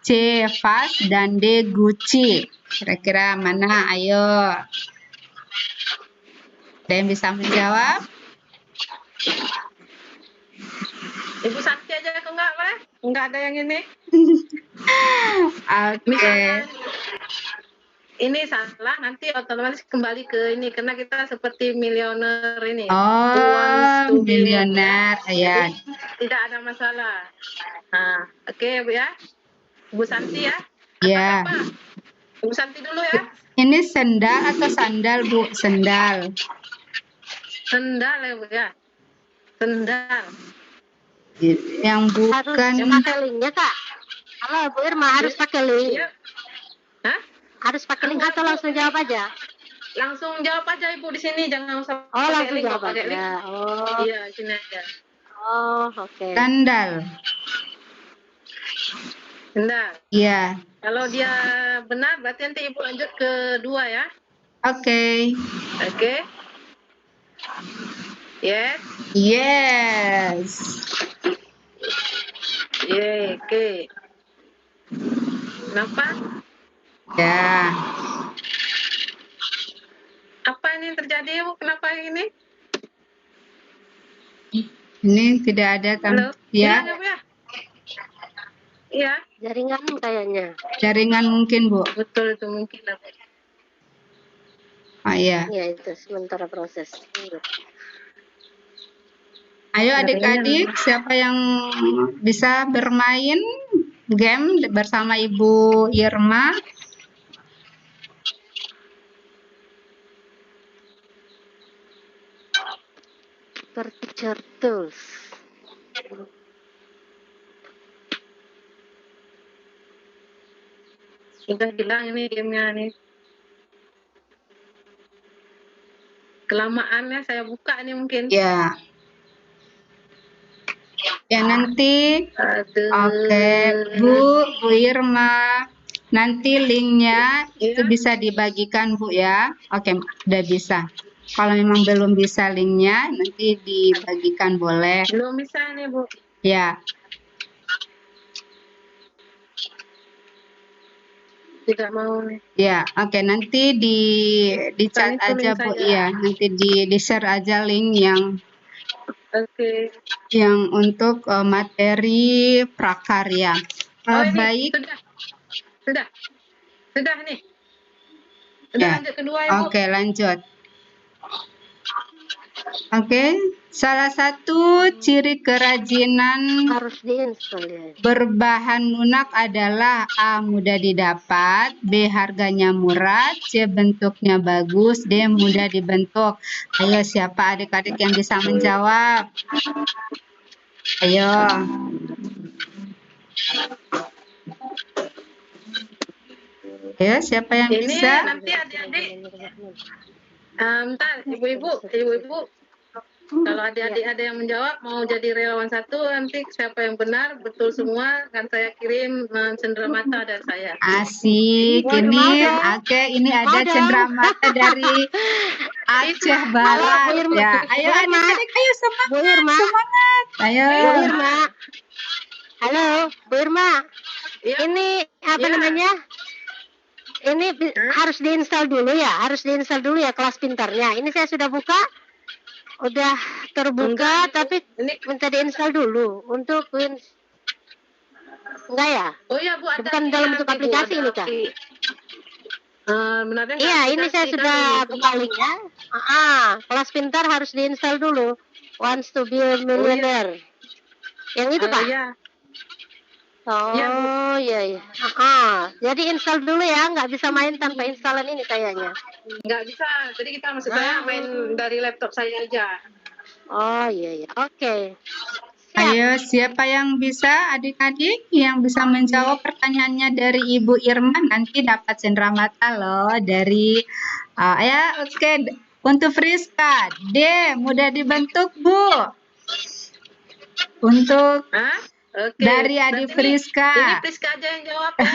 C. vas, dan D. guci. Kira-kira mana? Ayo. Ada yang bisa menjawab? Ibu Santi aja kok enggak, Pak? Enggak ada yang ini. Oke. Ini salah, nanti otomatis kembali ke ini karena kita seperti milioner ini. Milioner, ya. Tidak ada masalah. Nah, oke, Bu ya. Ibu Santi ya. Ya. Ibu Santi dulu ya. Ini sendal atau sandal, Bu? Sendal. Sendal ya, Bu ya. Sendal. Yang bukan. Harus pakai linknya, Kak. Halo, Bu Irma, harus pakai link. Hah? Harus pakai link atau langsung jawab aja? Langsung jawab aja Ibu di sini, jangan usah langsung link, jawab aja. Iya, sini aja. Oke. Sandal. Sendal. Iya. Kalau dia benar, berarti nanti Ibu lanjut ke 2 ya. Oke. Yes. Oke. Kenapa? Ya. Apa ini yang terjadi, Bu? Kenapa ini? Ini tidak ada Ya. Iya. Jaringan kayaknya. Jaringan mungkin, Bu. Betul, itu mungkin. Iya. Iya, itu sementara proses. Ayo adik-adik, siapa yang bisa bermain game bersama Ibu Irma? Teacher Tools. Sudah hilang ini gamenya nih. Kelamaannya saya buka ini mungkin. Ya. Ya nanti. Oke, Bu Irma. Nanti linknya itu bisa dibagikan, Bu ya. Oke, udah bisa. Kalau memang belum bisa linknya, nanti dibagikan boleh. Belum bisa nih, Bu. Ya. Tidak mau nih. Ya, oke. Nanti di chat aja, Bu. Iya, nanti di share aja link yang yang untuk materi prakarya. Baik. Sudah nih. Udah Ya. lanjut kedua, Ibu. Oke, lanjut. Oke, salah satu ciri kerajinan Harus diinstal ya. berbahan lunak adalah A. Mudah didapat, B. Harganya murah, C. Bentuknya bagus, D. Mudah dibentuk. Ayo, siapa adik-adik yang bisa menjawab? Ayo. Ayo, siapa yang Ini bisa? nanti adik-adik, ntar ibu-ibu, kalau adik-adik ada yang menjawab mau jadi relawan satu, nanti siapa yang benar betul semua akan saya kirim cenderamata dari saya. Asik. Waduh, Ini, mau dong. oke, ini ada Mau dong. cenderamata dari Aceh Barat. Bu Irma. Ya, ayo Bu Irma. adik-adik, ayo Bu Irma. semangat. Ayo. Bu Irma. Halo, Bu Irma. Iya. Ini apa Ya. namanya? Ini harus diinstal dulu ya, harus diinstal dulu ya kelas pintarnya. Ini saya sudah buka, udah terbuka, Enggak, tapi ini minta diinstal dulu untuk enggak ya? oh iya Bu, ada Bukan dalam bentuk nanti, Bu, aplikasi ada ini kak? Benarnya Iya, nggak ini saya aplikasi sudah kami, buka linknya. Kelas pintar harus diinstal dulu. Wants to be a millionaire. Yang itu pak? Iya. Oh Iya, Bu. iya. Jadi install dulu ya, nggak bisa main tanpa instalan ini kayaknya. Nggak bisa, jadi kita maksud saya main dari laptop saya aja. Oh iya. Oke. Siap. Ayo, siapa yang bisa adik-adik yang bisa menjawab pertanyaannya dari Ibu Irma nanti dapat cenderamata loh dari ya oke. Untuk Friska, D. Mudah dibentuk, Bu. Untuk Hah? Oke. dari adik Berarti Friska. Ini Friska aja yang jawab ya.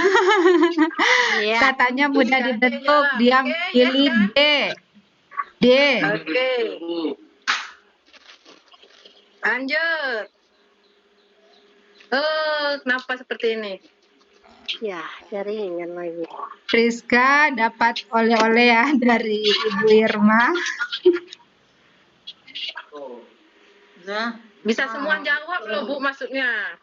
Iya. Katanya mudah Friska dibentuk, aja dia yang jawab. Oke, pilih yes, D. D. Oke. Lanjut. Oh, kenapa seperti ini? Ya, jaringan lagi. Friska dapat oleh-oleh ya dari Ibu Irma. Bisa semua jawab loh Bu maksudnya.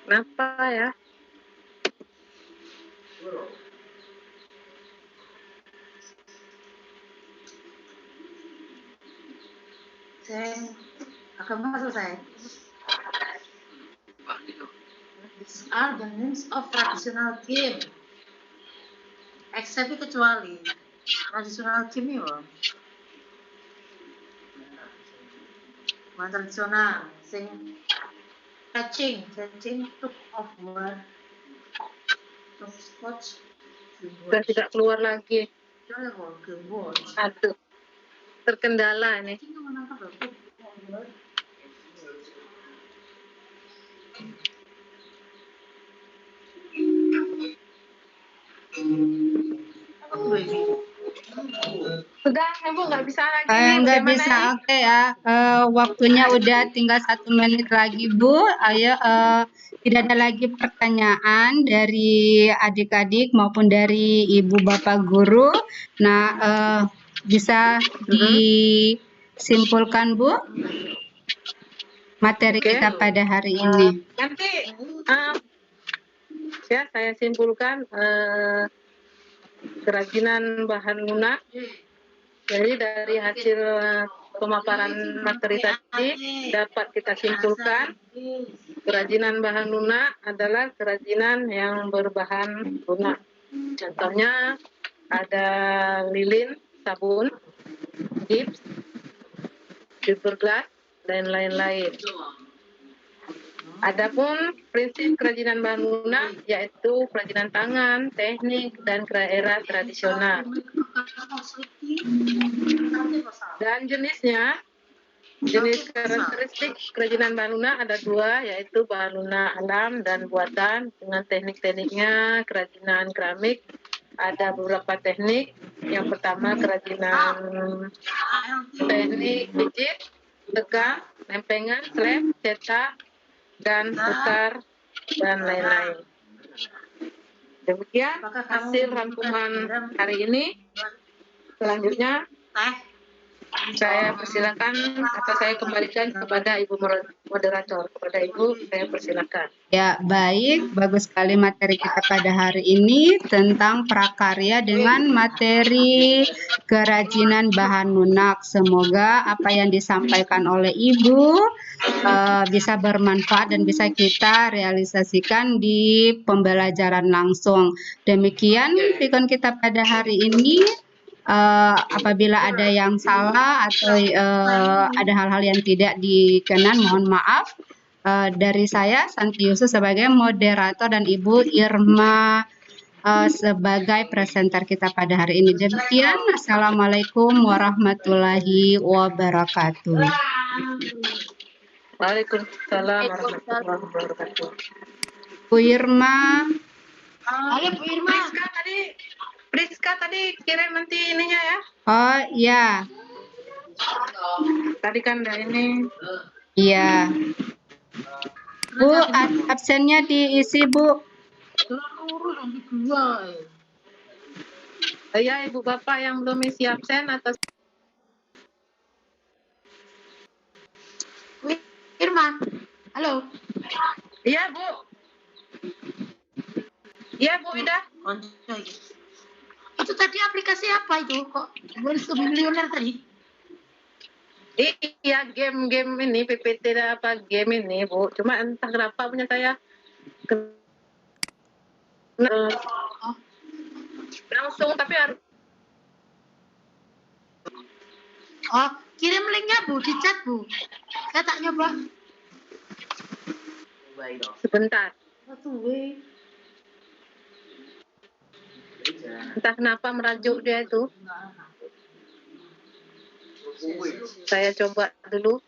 Kenapa ya? Saya akan selesai. These are the names of traditional game. Except kecuali traditional game ya. One tradisional, sing catching took of war, took scotch, Sudah tidak keluar lagi. game board. Aduh, terkendala ini. Sudah, Ibu nggak bisa lagi. Nggak Bagaimana bisa, ini? oke ya. Waktunya udah tinggal 1 menit lagi, Bu. Ayo, tidak ada lagi pertanyaan dari adik-adik maupun dari ibu bapak guru. Nah, bisa disimpulkan, Bu, materi Oke. kita pada hari ini. Nanti ya saya simpulkan kerajinan bahan lunak. Jadi dari hasil pemaparan materi tadi dapat kita simpulkan kerajinan bahan lunak adalah kerajinan yang berbahan lunak. Contohnya ada lilin, sabun, gips, fiberglass, dan lain-lain. Adapun prinsip kerajinan bahan lunak yaitu kerajinan tangan, teknik, dan era tradisional. Dan jenisnya, jenis karakteristik kerajinan bahan lunak ada 2, yaitu bahan lunak alam dan buatan dengan teknik-tekniknya. Kerajinan keramik ada beberapa teknik. Yang pertama kerajinan teknik pijit, tegang, lempengan, slab, cetak, dan putar, dan lain-lain. Demikian hasil rangkuman hari ini. Selanjutnya Saya persilakan atau saya kembalikan kepada Ibu moderator. Kepada Ibu, saya persilakan. Ya, baik. Bagus sekali materi kita pada hari ini tentang prakarya dengan materi kerajinan bahan lunak. Semoga apa yang disampaikan oleh Ibu bisa bermanfaat dan bisa kita realisasikan di pembelajaran langsung. Demikian pikon kita pada hari ini. Apabila ada yang salah atau ada hal-hal yang tidak dikenan, mohon maaf. Dari saya, Santi Yusuf sebagai moderator dan Ibu Irma sebagai presenter kita pada hari ini. Demikian, Assalamualaikum warahmatullahi wabarakatuh. Waalaikumsalam warahmatullahi wabarakatuh. Bu Irma. Halo Bu Irma. Priska tadi kirim nanti ininya ya. Oh iya. Tadi kan ada ini. Iya. Bu, absennya diisi, Bu. Ya, Ibu Bapak yang belum isi absen atau Irma. Halo. Iya, Bu. Iya, Bu Ida. Itu tadi aplikasi apa itu? Kok Voice to Millionaire tadi? Iya, game ini PPT apa game ini, Bu. Cuma entah kenapa punya saya langsung tapi harus Kirim linknya Bu di chat Bu. Saya tak nyoba. sebentar. Entah kenapa merajuk dia itu. Saya coba dulu.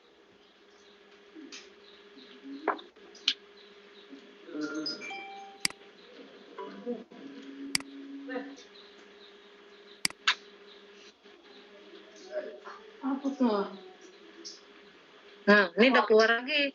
Apa tuh? Nah, ini udah keluar lagi.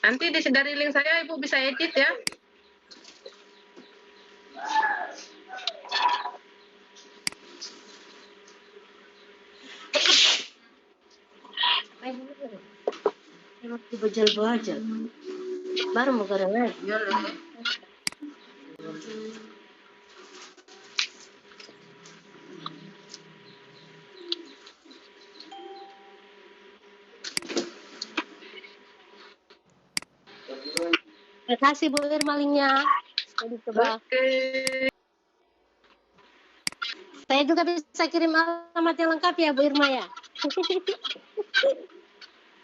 Nanti dari link saya Ibu bisa edit ya. Bajal-bajal. Baru mau karena. Terima kasih Bu Irma linknya. Jadi coba. Saya juga bisa kirim alamat yang lengkap ya Bu Irma ya.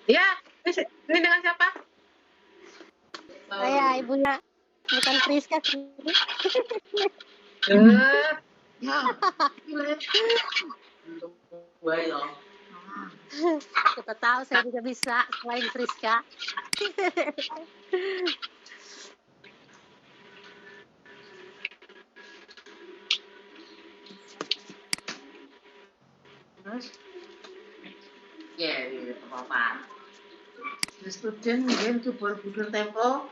Ya, ini dengan siapa? Saya ibunya, bukan Priska sih. Ya. Siapa tahu saya juga bisa selain Priska. Apa-apa. The student game to Borobudur Tempo.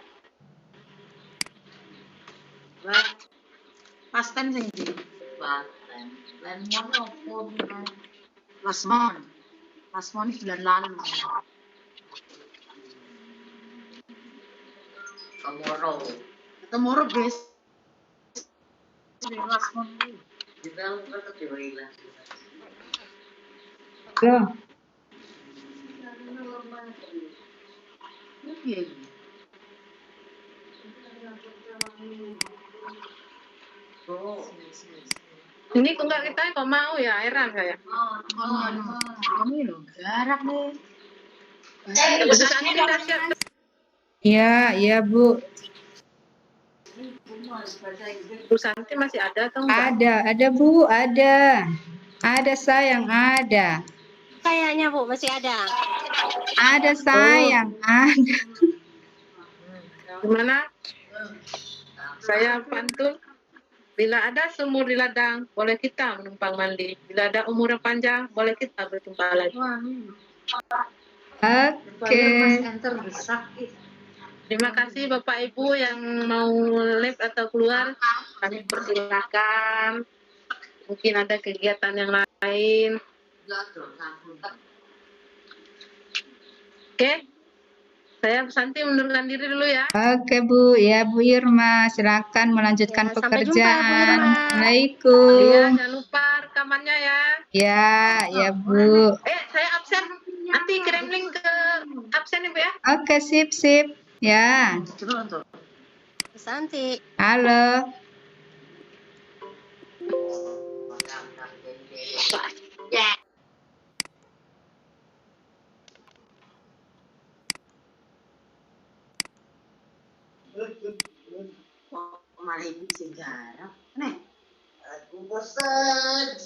Past time sing ndi? Past time. Lan mono opo? Lasmon. Lasmon bulan lalu. Tomorrow best. Lasmon. Kita udah kehilangan. Loh. Ini kok nggak kita kok mau ya, heran saya. Kamu lo garak nih. Pesan ini udah siap. Iya, Bu. Bu Santi masih ada atau enggak? Ada Bu, ada. Ada sayang, ada. Kayaknya Bu masih ada. Ada sayang, ada. Gimana? Saya pantun. Bila ada sumur di ladang, boleh kita menumpang mandi. Bila ada umur yang panjang, boleh kita berjumpa lagi. Oke. Terima kasih Bapak Ibu yang mau live atau keluar. Kami persilahkan. Mungkin ada kegiatan yang lain. Oke. Saya Bu Santi mundurkan diri dulu ya. Oke Bu, ya Bu Irma, silakan melanjutkan Ya, sampai jumpa, Bu pekerjaan. Irma. Assalamualaikum. Iya, jangan lupa rekamannya ya. Ya, ya Bu. Saya absen. Nanti kirim link ke absen Ibu ya. Oke, sip. Ya, Bu Santi. halo. Mari sejarah. Nih, aku bosan.